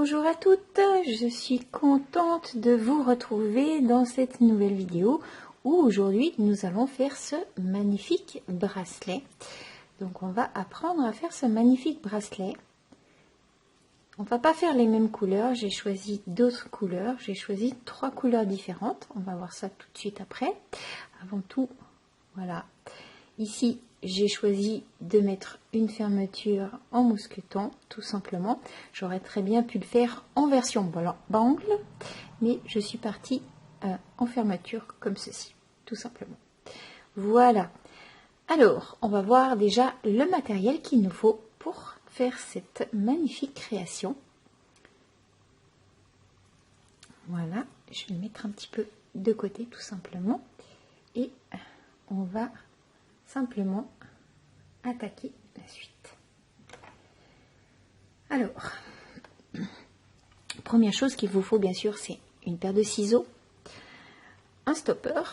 Bonjour à toutes, je suis contente de vous retrouver dans cette nouvelle vidéo où aujourd'hui nous allons faire ce magnifique bracelet. Donc on va apprendre à faire ce magnifique bracelet. On va pas faire les mêmes couleurs, j'ai choisi d'autres couleurs, j'ai choisi 3 couleurs différentes. On va voir ça tout de suite après. Avant tout, voilà, ici j'ai choisi de mettre une fermeture en mousqueton, tout simplement. J'aurais très bien pu le faire en version bangle, mais je suis partie en fermeture comme ceci, tout simplement. Voilà. Alors, on va voir déjà le matériel qu'il nous faut pour faire cette magnifique création. Voilà, je vais le mettre un petit peu de côté, tout simplement. Et on va simplement attaquer la suite. Alors, première chose qu'il vous faut bien sûr, c'est une paire de ciseaux, un stopper,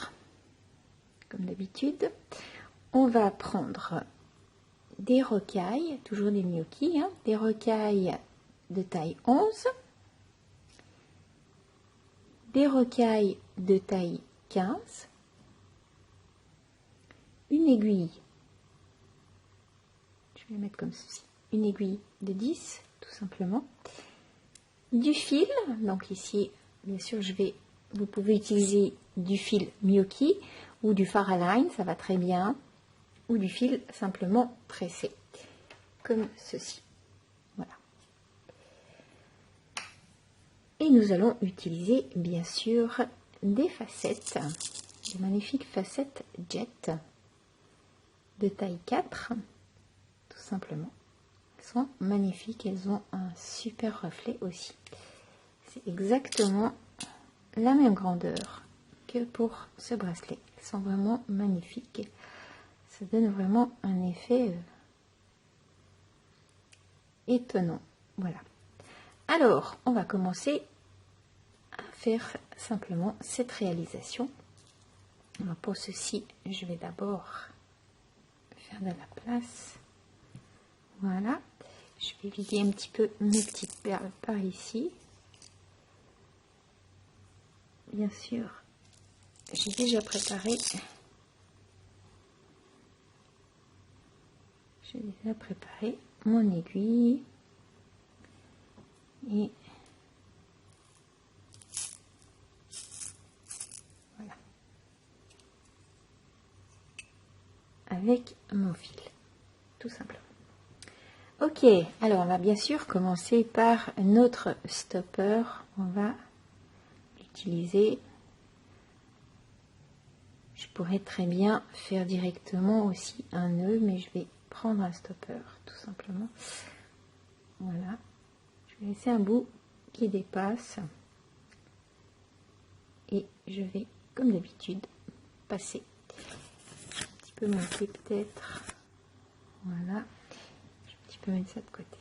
comme d'habitude. On va prendre des rocailles, toujours des gnocchis, hein, des rocailles de taille 11, des rocailles de taille 15, une aiguille. Je vais mettre comme ceci, une aiguille de 10 tout simplement, du fil. Donc ici bien sûr vous pouvez utiliser du fil Miyuki ou du Faraline, ça va très bien, ou du fil simplement tressé comme ceci. Voilà. Et nous allons utiliser bien sûr des facettes, des magnifiques facettes jet de taille 4. Simplement, elles sont magnifiques, elles ont un super reflet aussi. C'est exactement la même grandeur que pour ce bracelet. Elles sont vraiment magnifiques, ça donne vraiment un effet étonnant. Voilà, alors on va commencer à faire simplement cette réalisation. Alors pour ceci, je vais d'abord faire de la place. Voilà, je vais vider un petit peu mes petites perles par ici. Bien sûr, j'ai déjà préparé. Mon aiguille. Et voilà. Avec mon fil, tout simplement. Ok, alors on va bien sûr commencer par notre stopper. On va l'utiliser. Je pourrais très bien faire directement aussi un nœud, mais je vais prendre un stopper tout simplement. Voilà, je vais laisser un bout qui dépasse et je vais, comme d'habitude, passer. Un petit peu monter peut-être. Voilà. Je peux mettre ça de côté.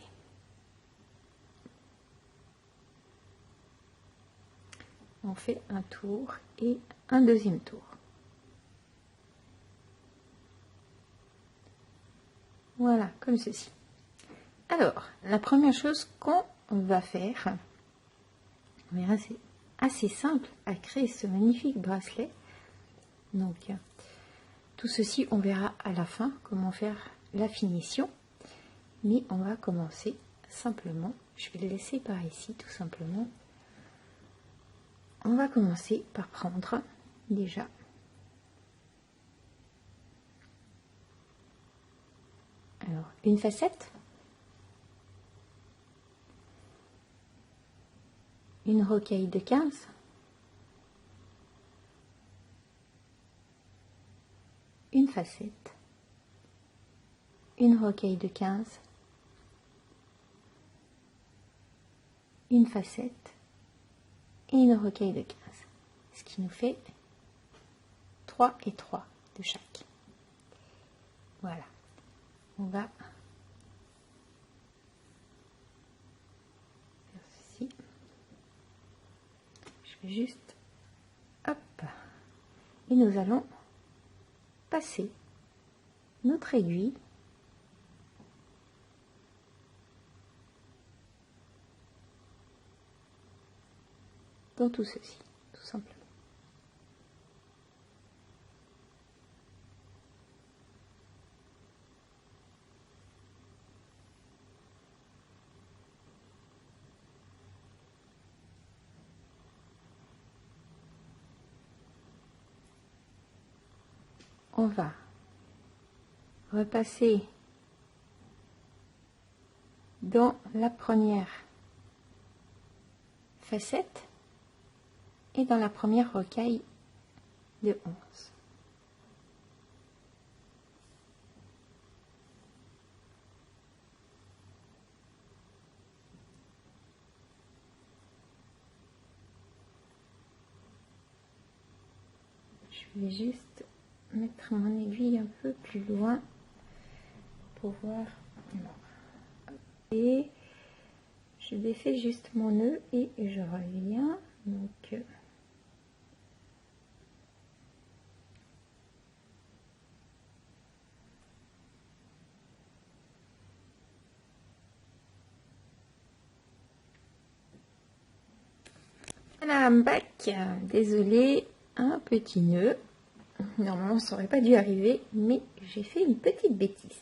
On fait un tour et un deuxième tour. Voilà, comme ceci. Alors, la première chose qu'on va faire, on verra, c'est assez simple à créer ce magnifique bracelet. Donc, tout ceci, on verra à la fin comment faire la finition. Mais on va commencer simplement, je vais le laisser par ici tout simplement. On va commencer par prendre déjà alors une facette, une rocaille de 15, une facette, une rocaille de 15, une facette et une rocaille de 15, ce qui nous fait 3 et 3 de chaque. Voilà, on va faire ceci. Je vais juste, hop, et nous allons passer notre aiguille dans tout ceci, tout simplement. On va repasser dans la première facette et dans la première rocaille de 11. Je vais juste mettre mon aiguille un peu plus loin pour voir. Et je défais juste mon nœud et je reviens. Donc voilà, I'm back. Désolée, un petit nœud. Normalement, ça n'aurait pas dû arriver, mais j'ai fait une petite bêtise.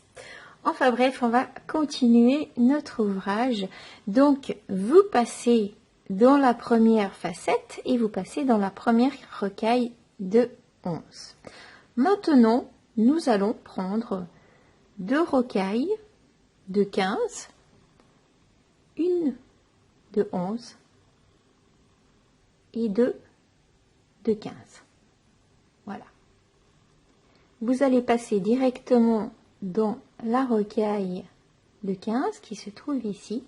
Enfin bref, on va continuer notre ouvrage. Donc, vous passez dans la première facette et vous passez dans la première rocaille de 11. Maintenant, nous allons prendre 2 rocailles de 15, une de 11 et 2 de 15. Voilà. Vous allez passer directement dans la rocaille de 15 qui se trouve ici.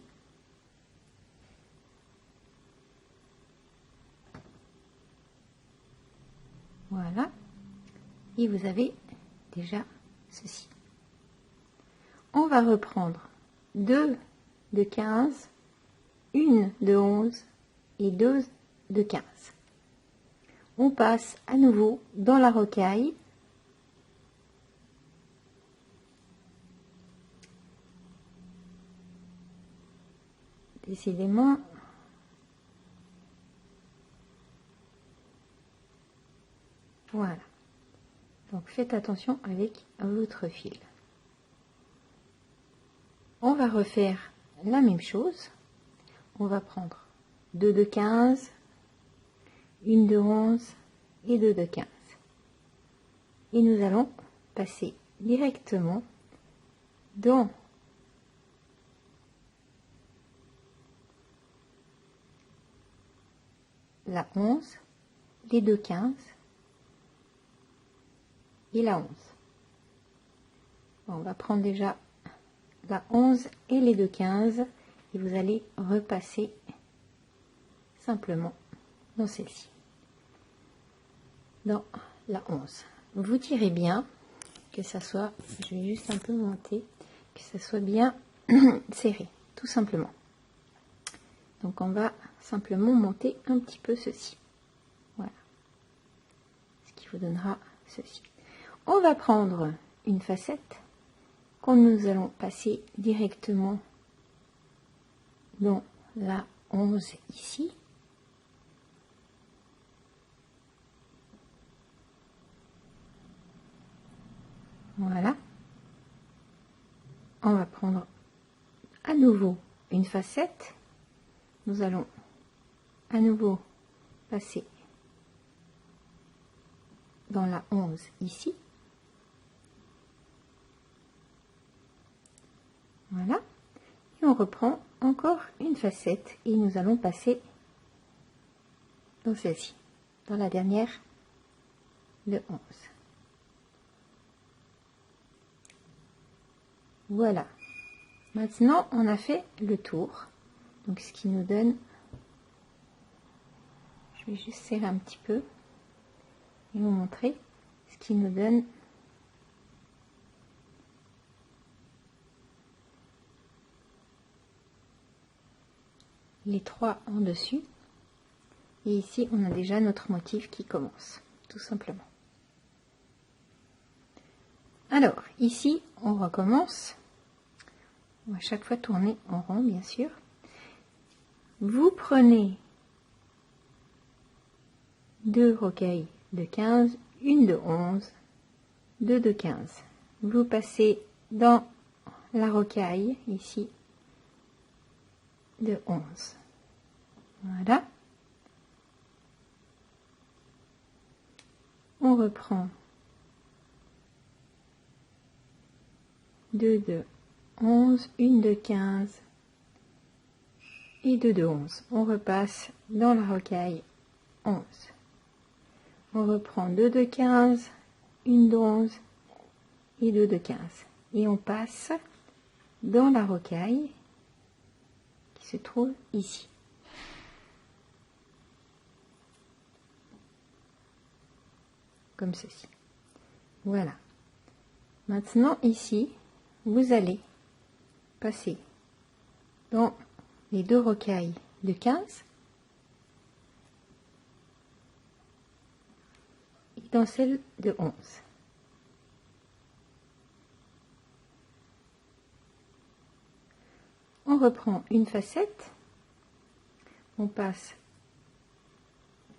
Voilà. Et vous avez déjà ceci. On va reprendre 2 de 15, une de 11 et 2 de 15. On passe à nouveau dans la rocaille. Décidément, voilà. Donc faites attention avec votre fil. On va refaire la même chose. On va prendre 2 de 15, une de 11 et 2 de 15. Et nous allons passer directement dans la 11, les 2 15 et la 11. Bon, on va prendre déjà la 11 et les 2 15 et vous allez repasser simplement dans celle-ci, dans la 11. Vous tirez bien, que ça soit, je vais juste un peu monter, que ça soit bien serré, tout simplement. Donc on va simplement monter un petit peu ceci. Voilà. Ce qui vous donnera ceci. On va prendre une facette que nous allons passer directement dans la 11 ici. Voilà. On va prendre à nouveau une facette. Nous allons à nouveau passer dans la 11 ici. Voilà. Et on reprend encore une facette et nous allons passer dans celle-ci, dans la dernière de 11. Voilà. Maintenant, on a fait le tour. Donc, ce qui nous donne... Je vais juste serrer un petit peu et vous montrer ce qui nous donne les 3 en dessus. Et ici, on a déjà notre motif qui commence, tout simplement. Alors, ici, on recommence. On va chaque fois tourner en rond, bien sûr. Vous prenez 2 rocailles de 15, une de 11, 2 de 15. Vous passez dans la rocaille ici de 11. Voilà. On reprend 2 de 11, une de 15 et 2 de 11. On repasse dans la rocaille 11. On reprend 2 de 15, une de 11 et 2 de 15. Et on passe dans la rocaille qui se trouve ici. Comme ceci. Voilà. Maintenant ici, vous allez passer dans les deux rocailles de 15 et dans celle de 11. On reprend une facette, on passe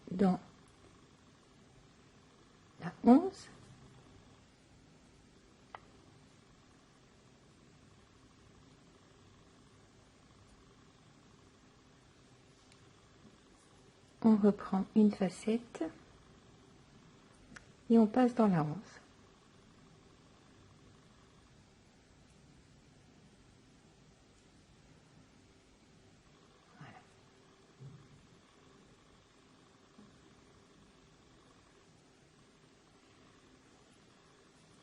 dans la 11, on reprend une facette et on passe dans la 11. Voilà.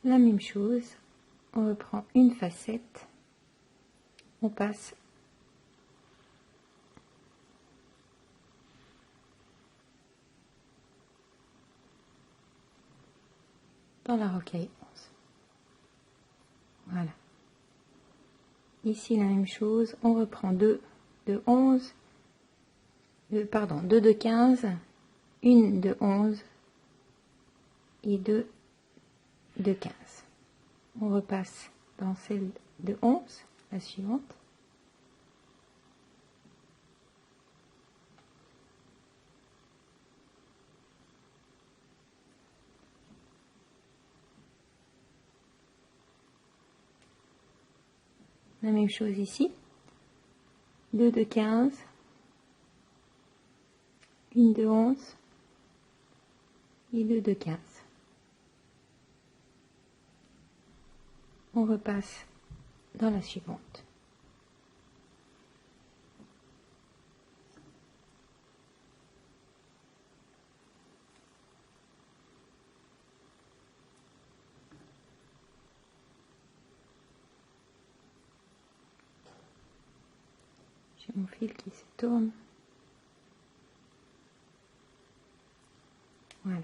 La même chose, on reprend une facette, on passe dans la rocaille 11. Voilà. Ici la même chose, on reprend 2 de 11, 2 de 15, une de 11 et 2 de 15. On repasse dans celle de 11, la suivante. La même chose ici, 2 de 15, une de 11 et 2 de 15. On repasse dans la suivante. J'ai mon fil qui se tourne. Voilà.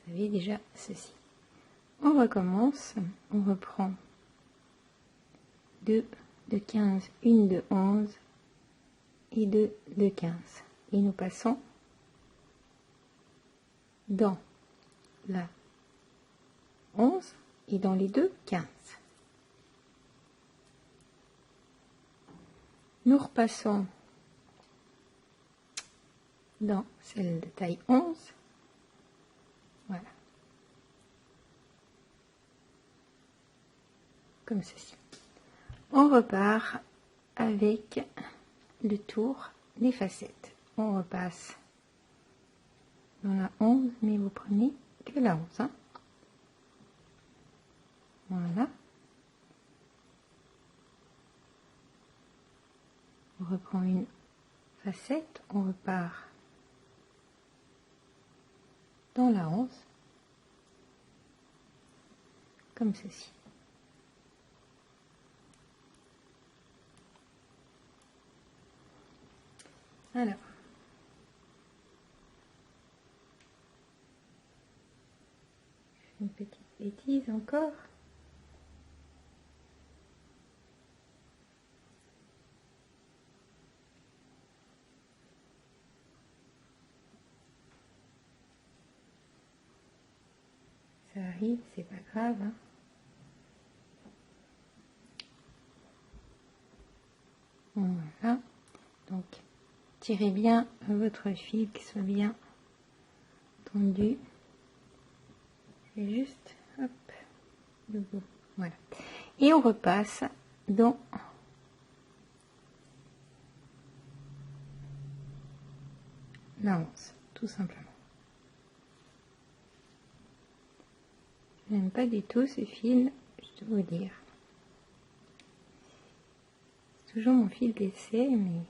Vous avez déjà ceci. On recommence, on reprend 2 de 15, une de 11 et 2 de 15. Et nous passons dans la 11 et dans les deux 15. Nous repassons dans celle de taille 11. Voilà. Comme ceci. On repart avec le tour des facettes. On repasse dans la 11, mais vous prenez que la 11. Hein. Voilà. On reprend une facette, on repart dans la 11, comme ceci. Alors, une petite bêtise encore. Ça arrive, c'est pas grave. Hein. Voilà. Donc, tirez bien votre fil qui soit bien tendu. Et juste, hop, le bout. Voilà. Et on repasse dans la 11, tout simplement. Je n'aime pas du tout ce fil, je dois vous dire. C'est toujours mon fil d'essai, mais...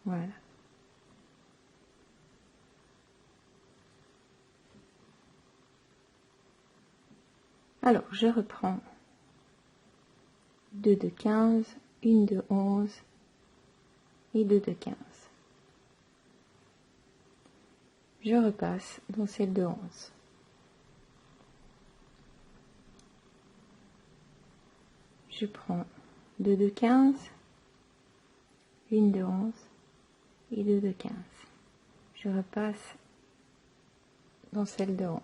Voilà. Alors, je reprends 2 de 15, une de 11 et 2 de 15. Je repasse dans celle de 11. Je prends 2 de 15, une de 11 et 2 de 15. Je repasse dans celle de 11.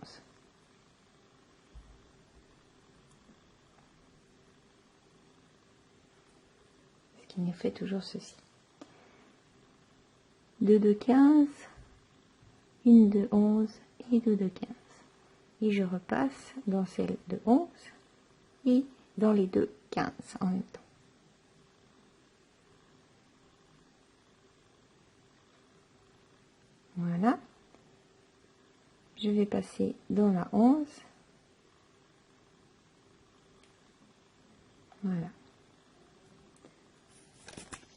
Ce qui nous fait toujours ceci. 2 de 15, une de 11 et 2 de 15. Et je repasse dans celle de 11 et dans les deux 15 en même temps. Voilà. Je vais passer dans la 11. Voilà.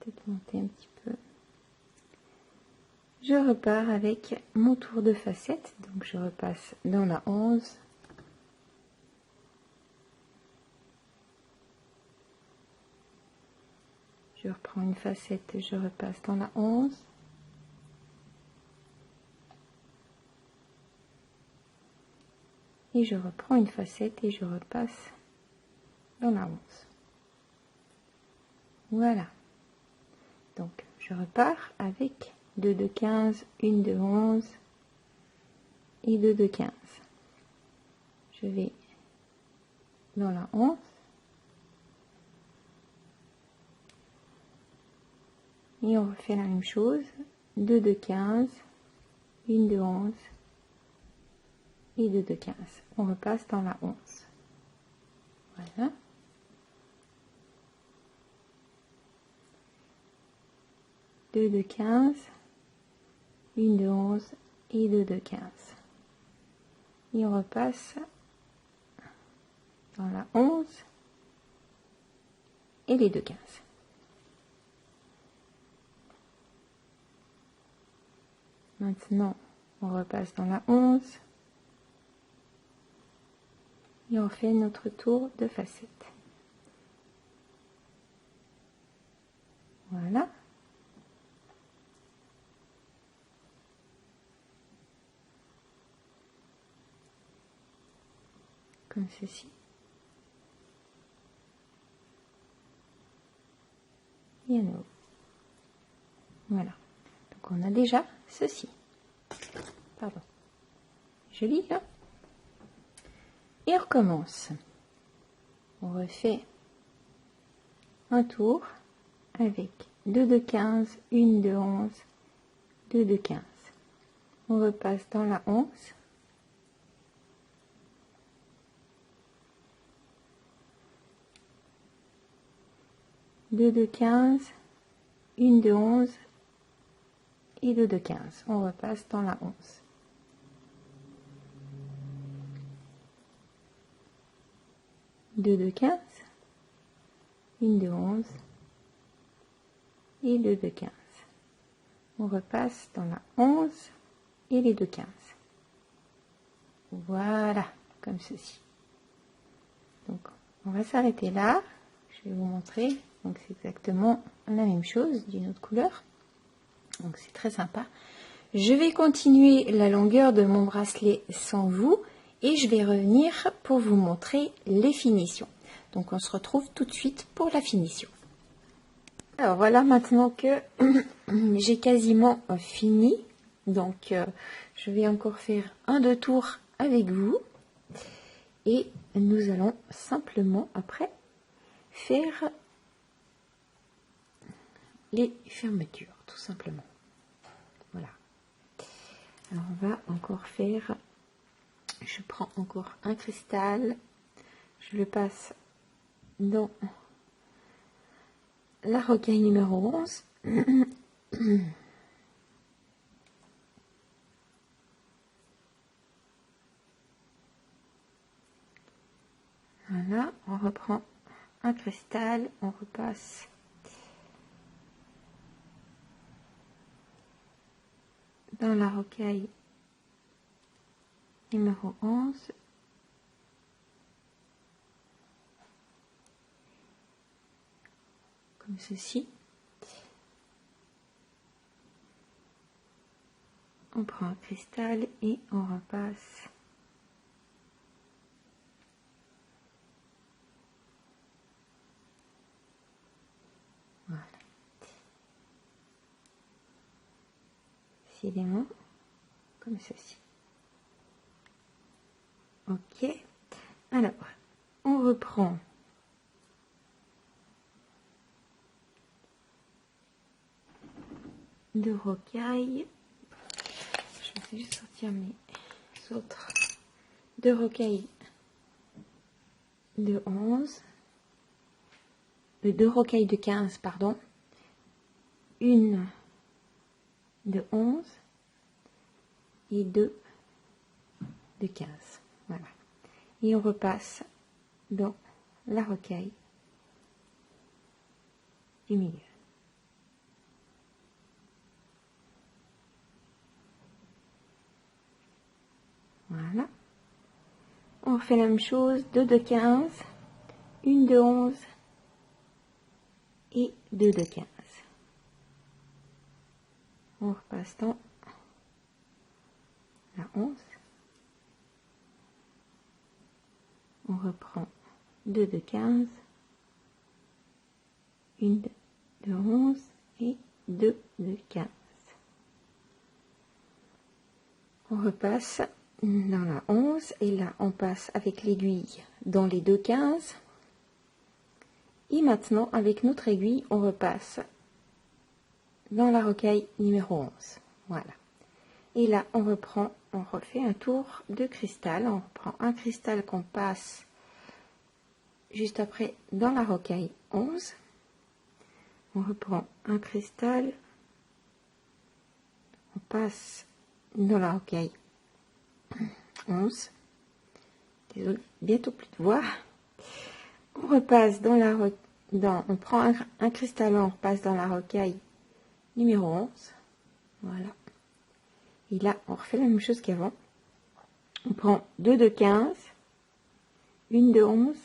Peut-être monter un petit peu. Je repars avec mon tour de facette. Donc je repasse dans la 11. Je reprends une facette, je repasse dans la 11. Et je reprends une facette et je repasse dans la 11. Voilà. Donc, je repars avec 2 de 15, une de 11 et 2 de 15. Je vais dans la 11. Et on refait la même chose. 2 de 15, une de 11 et 2 de 15. On repasse dans la 11. Voilà. Deux de 15, une de 11 et 2 de 15. Et on repasse dans la 11 et les 2 15. Maintenant, on repasse dans la 11 et on fait notre tour de facette. Voilà. Comme ceci. Et à nouveau. Voilà. Donc on a déjà ceci. Pardon. Joli, hein? Et on recommence. On refait un tour avec 2 de 15, une de 11, 2 de 15. On repasse dans la 11. Deux de 15, une de 11 et 2 de 15. On repasse dans la 11. Deux de 15, une de 11 et 2 de 15. On repasse dans la 11 et les 2 15. Voilà, comme ceci. Donc, on va s'arrêter là. Je vais vous montrer. Donc, c'est exactement la même chose d'une autre couleur. Donc, c'est très sympa. Je vais continuer la longueur de mon bracelet sans vous et je vais revenir pour vous montrer les finitions. Donc, on se retrouve tout de suite pour la finition. Alors voilà, maintenant que j'ai quasiment fini, donc je vais encore faire un deux tours avec vous et nous allons simplement après faire les fermetures, tout simplement. Voilà. Alors on va encore faire, je prends encore un cristal, je le passe dans la rocaille numéro 11. Voilà, on reprend un cristal, on repasse dans la rocaille numéro 11. Comme ceci. On prend un cristal et on repasse voilà, décidément comme ceci. Ok, alors on reprend deux rocailles. Je vais juste sortir mes autres deux rocailles de 11, deux rocailles de 15, pardon, une de 11 et deux de 15. Voilà. Et on repasse dans la rocaille du milieu. Voilà. On refait la même chose, deux de 15, une de 11 et deux de 15. On repasse dans la 11. On reprend 2 de 15, une de 11 et 2 de 15. On repasse dans la 11 et là on passe avec l'aiguille dans les deux 15. Et maintenant avec notre aiguille on repasse dans la rocaille numéro 11. Voilà. Et là on reprend, on refait un tour de cristal. On reprend un cristal qu'on passe juste après dans la rocaille 11. On reprend un cristal, on passe dans la rocaille 11. Désolé, bientôt plus de voix. On repasse dans la on prend un cristal, on repasse dans la rocaille numéro 11. Voilà. Et là, on refait la même chose qu'avant. On prend 2 de 15, une de 11,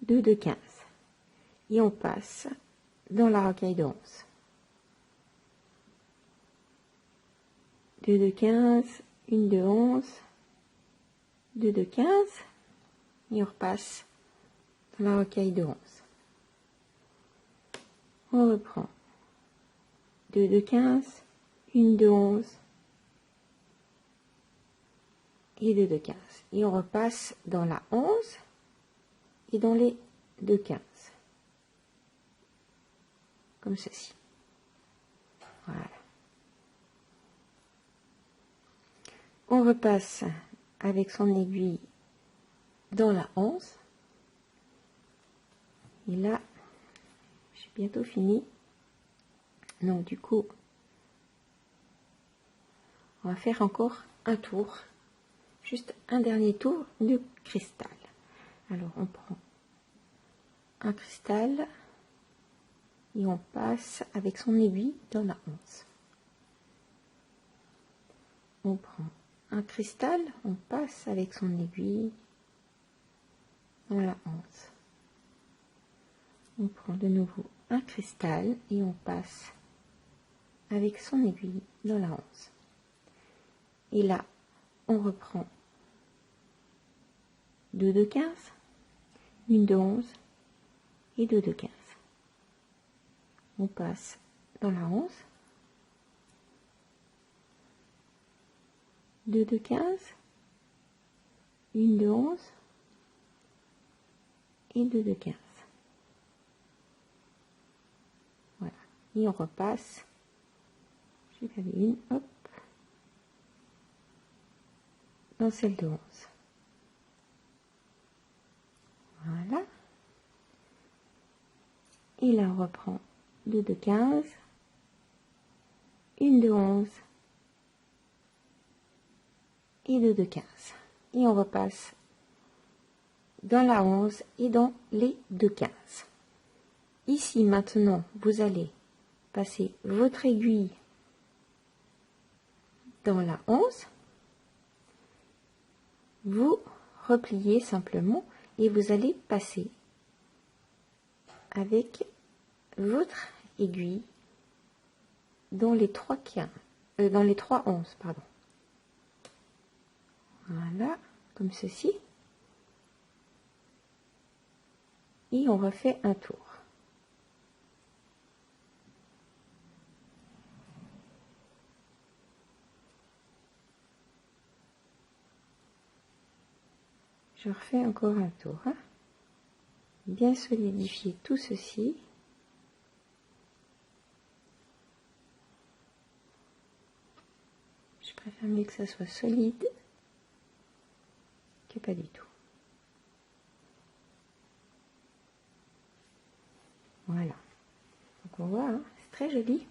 2 de 15. Et on passe dans la rocaille de 11. 2 de 15, une de 11, 2 de 15. Et on repasse dans la rocaille de 11. On reprend 2 de 15, une de 11 et 2 de 15. Et on repasse dans la 11 et dans les 2 15. Comme ceci. Voilà. On repasse avec son aiguille dans la 11. Et là, j'ai bientôt fini. Donc du coup, on va faire encore un tour. Juste un dernier tour de cristal. Alors on prend un cristal et on passe avec son aiguille dans la 11. On prend un cristal, on passe avec son aiguille dans la 11. On prend de nouveau un cristal et on passe avec son aiguille dans la 11. Et là, on reprend 2 de 15, une de 11 et 2 de 15. on passe dans la 11, 2 de 15, 1 de 11 et 2 de 15. Voilà, et on repasse, j'ai perdu une, hop, dans celle de 11. Voilà, et là on reprend 2 de 15, 1 de 11 et 2 de 15. Et on repasse dans la 11 et dans les 2 15. Ici maintenant, vous allez passer votre aiguille dans la 11, vous repliez simplement et vous allez passer avec votre aiguille dans les 3 15, dans les 3 11, pardon. Voilà, comme ceci. Et on refait un tour. Je refais encore un tour. Hein. Bien solidifier tout ceci. Je préfère mieux que ça soit solide que pas du tout. Voilà. Donc on voit, hein, c'est très joli.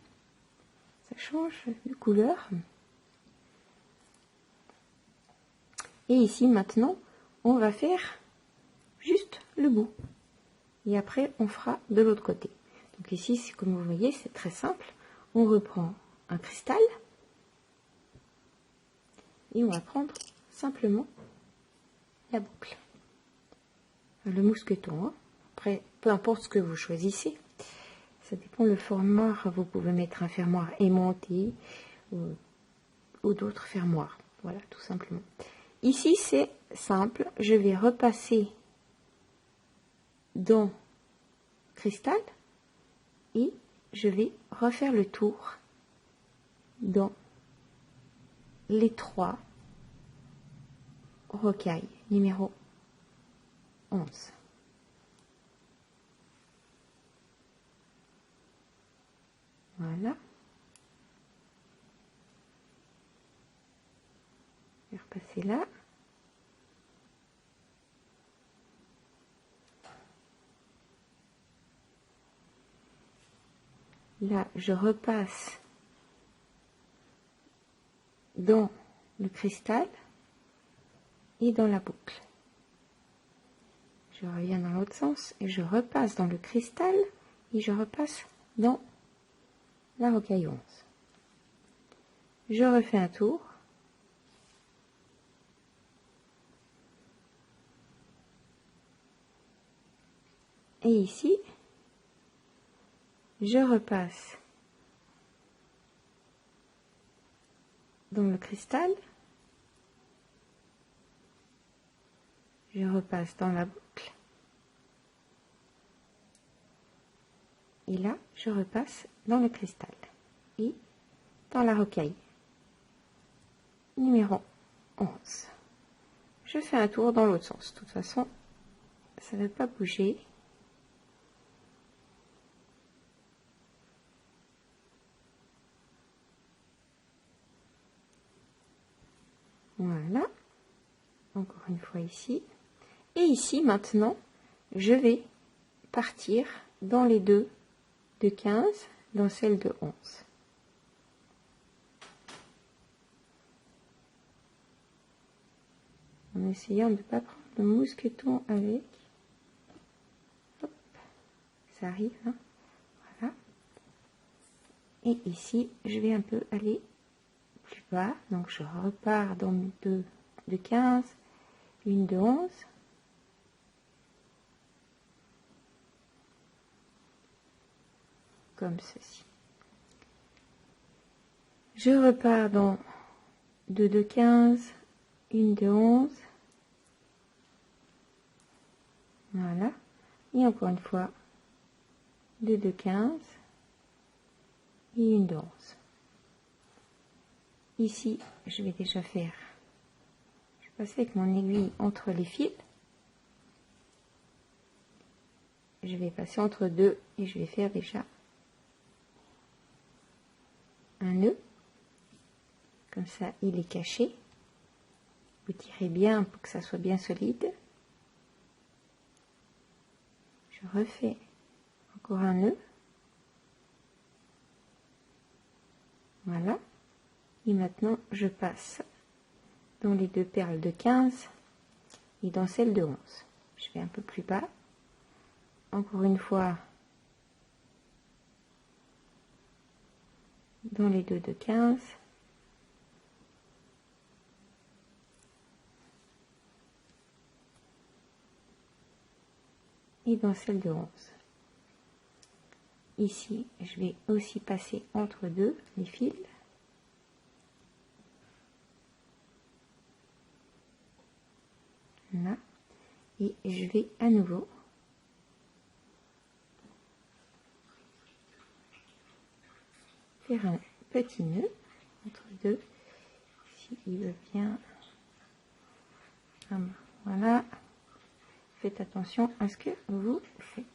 Ça change de couleur. Et ici maintenant, on va faire juste le bout. Et après, on fera de l'autre côté. Donc ici, comme vous voyez, c'est très simple. On reprend un cristal. Et on va prendre simplement la boucle. Le mousqueton. Hein. Après, peu importe ce que vous choisissez. Ça dépend le fermoir. Vous pouvez mettre un fermoir aimanté ou d'autres fermoirs. Voilà, tout simplement. Ici, c'est simple. Je vais repasser dans cristal et je vais refaire le tour dans les 3 rocailles numéro 11. Voilà. Je vais repasser là. Là, je repasse dans le cristal et dans la boucle. Je reviens dans l'autre sens et je repasse dans le cristal et je repasse dans la rocaille 11. Je refais un tour. Et ici, je repasse dans le cristal. Je repasse dans la boucle. Et là, je repasse dans le cristal. Et dans la rocaille numéro 11. Je fais un tour dans l'autre sens. De toute façon, ça ne va pas bouger. Voilà. Encore une fois ici. Et ici, maintenant, je vais partir dans les 2 de 15, dans celle de 11. En essayant de ne pas prendre le mousqueton avec. Hop, ça arrive. Hein. Voilà. Et ici, je vais un peu aller plus bas. Donc, je repars dans 2 de 15, une de 11. Comme ceci. Je repars dans 2 de 15, une de 11. Voilà. Et encore une fois, 2 de 15, et une de 11. Ici, je vais déjà faire, je vais passer avec mon aiguille entre les fils. Je vais passer entre deux et je vais faire déjà un nœud. Comme ça, il est caché. Vous tirez bien pour que ça soit bien solide. Je refais encore un nœud. Voilà. Et maintenant, je passe dans les deux perles de 15 et dans celle de 11. Je vais un peu plus bas. Encore une fois, dans les deux de 15. Et dans celle de 11. Ici, je vais aussi passer entre deux les fils. Là. Et je vais à nouveau faire un petit nœud entre deux. Si il veut bien. Voilà. Faites attention à ce que vous faites.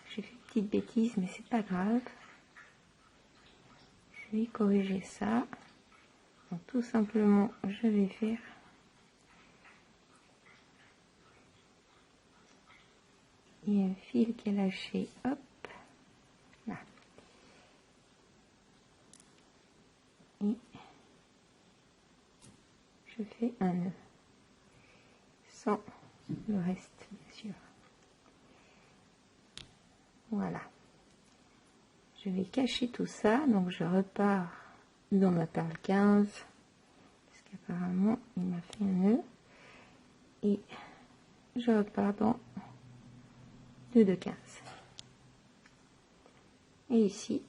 J'ai fait une petite bêtise, mais c'est pas grave. Je vais corriger ça. Donc, tout simplement, je vais faire il y a un fil qui est lâché, hop, là. Et je fais un nœud sans le reste, bien sûr. Voilà. Je vais cacher tout ça, donc je repars dans ma perle 15, parce qu'apparemment il m'a fait un nœud, et je repars dans 2 de 15. Et ici,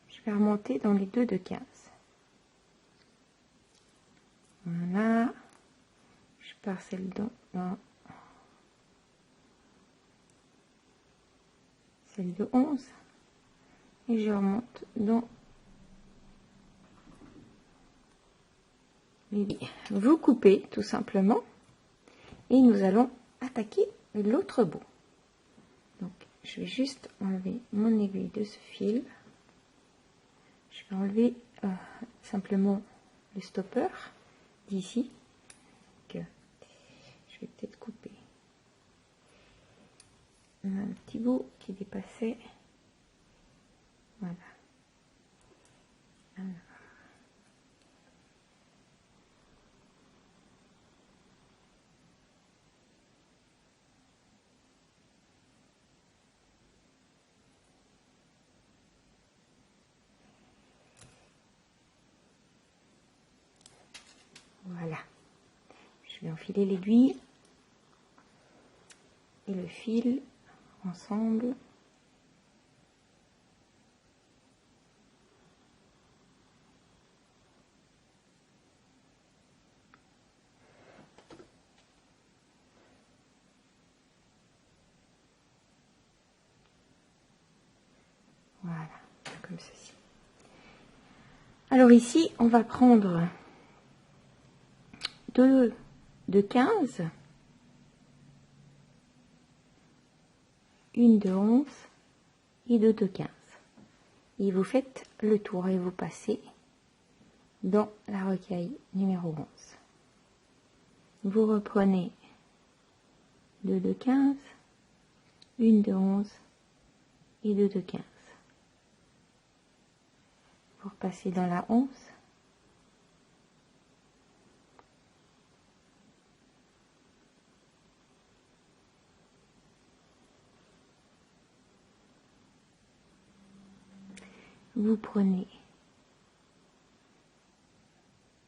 je vais remonter dans les 2 de 15. Voilà. Je pars celle dans celle de 11 et je remonte dans les 10. Vous coupez tout simplement et nous allons attaquer l'autre bout. Donc je vais juste enlever mon aiguille de ce fil. Je vais enlever simplement le stopper d'ici que je vais peut-être couper. On a un petit bout qui dépassait. Voilà. Alors. Voilà. Je vais enfiler l'aiguille et le fil ensemble. Voilà, comme ceci. Alors ici, on va prendre 2 de 15, une de 11 et 2 de 15. Et vous faites le tour et vous passez dans la rocaille numéro 11. Vous reprenez 2 de 15, une de 11 et 2 de 15. Vous repassez dans la 11. Vous prenez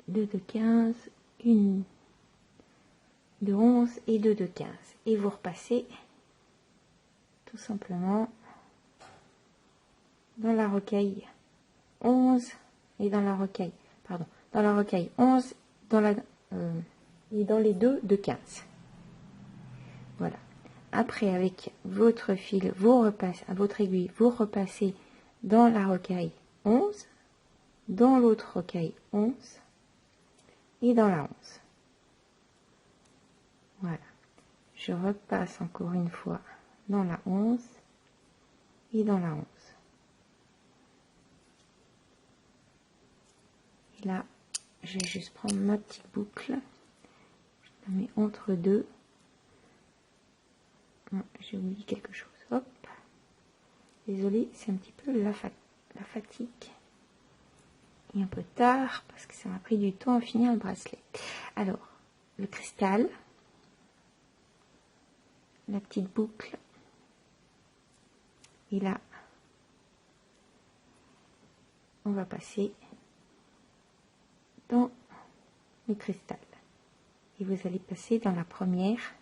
2 de 15, une de 11 et 2 de 15. Et vous repassez tout simplement dans la rocaille 11 et dans la rocaille, pardon, dans la rocaille 11 dans la, et dans les 2 de 15. Voilà. Après, avec votre fil, vous repassez, à votre aiguille, vous repassez dans la rocaille 11, dans l'autre rocaille 11 et dans la 11. Voilà, je repasse encore une fois dans la 11 et dans la 11. Et là, je vais juste prendre ma petite boucle, je la mets entre deux. J'ai oublié quelque chose. Hop, désolée, c'est un petit peu la fatigue. Et un peu tard parce que ça m'a pris du temps à finir le bracelet. Alors, le cristal, la petite boucle, et là, on va passer dans le cristal. Et vous allez passer dans la première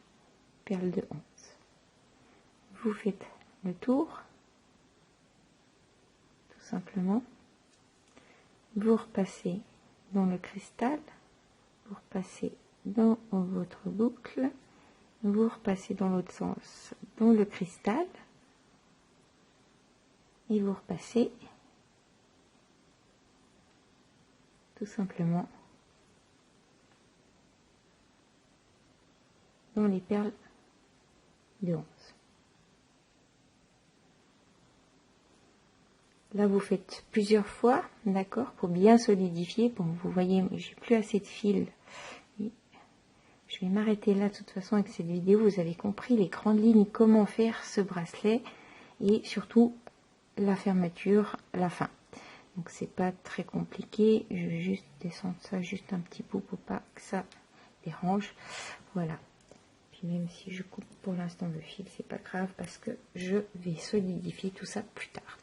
perle de 11. Vous faites le tour, tout simplement. Vous repassez dans le cristal, vous repassez dans votre boucle, vous repassez dans l'autre sens dans le cristal, et vous repassez tout simplement dans les perles de 11. Là, vous faites plusieurs fois, d'accord, pour bien solidifier. Bon, vous voyez, j'ai plus assez de fil. Je vais m'arrêter là. De toute façon, avec cette vidéo, vous avez compris les grandes lignes, comment faire ce bracelet et surtout la fermeture, la fin. Donc, c'est pas très compliqué. Je vais juste descendre ça juste un petit peu pour pas que ça dérange. Voilà. Puis même si je coupe pour l'instant le fil, c'est pas grave parce que je vais solidifier tout ça plus tard.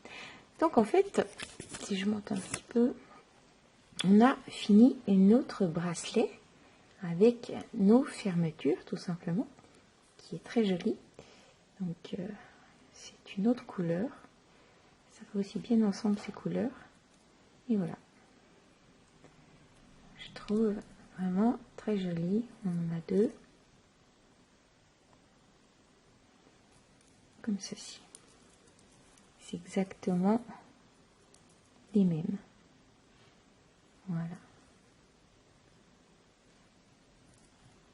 Donc en fait, si je monte un petit peu, on a fini notre bracelet avec nos fermetures tout simplement, qui est très joli. Donc c'est une autre couleur, ça va aussi bien ensemble ces couleurs. Et voilà, je trouve vraiment très joli. On en a deux, comme ceci. C'est exactement les mêmes. Voilà.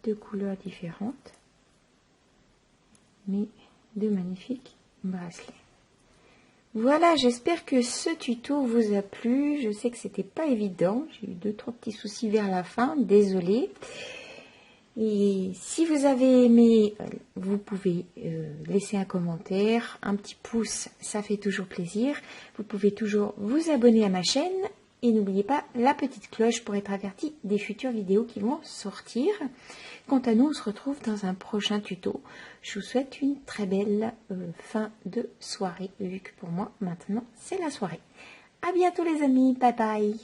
Deux couleurs différentes, mais deux magnifiques bracelets. Voilà, j'espère que ce tuto vous a plu. Je sais que c'était pas évident. J'ai eu 2-3 petits soucis vers la fin. Désolée. Et si vous avez aimé, vous pouvez laisser un commentaire, un petit pouce, ça fait toujours plaisir. Vous pouvez toujours vous abonner à ma chaîne et n'oubliez pas la petite cloche pour être averti des futures vidéos qui vont sortir. Quant à nous, on se retrouve dans un prochain tuto. Je vous souhaite une très belle fin de soirée, vu que pour moi, maintenant, c'est la soirée. À bientôt les amis, bye bye.